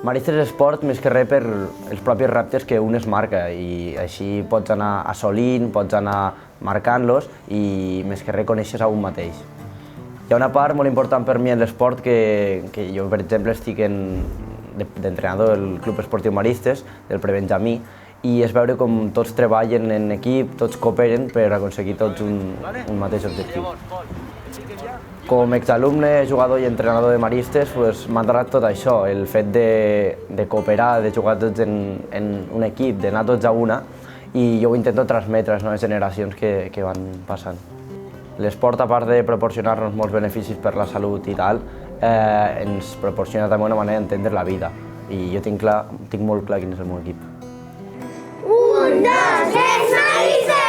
Maristes és esport més que res per els propis reptes que un es marca i així pots anar assolint, pots anar marcant-los i més que res coneixes a un mateix. Hi ha una part molt important per mi en l'esport que jo, per exemple, estic d'entrenador del Club Esportiu Maristes, del prebenjamí, i és veure com tots treballen en equip, tots cooperen per aconseguir tots un mateix objectiu. Com exalumne, jugador i entrenador de Maristes, m'ha agradat tot això, el fet de cooperar, de jugar tots en un equip, d'anar tots a una, i jo ho intento transmetre a les noves generacions que van passant. L'esport, a part de proporcionar-nos molts beneficis per la salut i tal, ens proporciona també una manera d'entendre la vida, i jo tinc molt clar quin és el meu equip. 1, 2, 3, Maristes!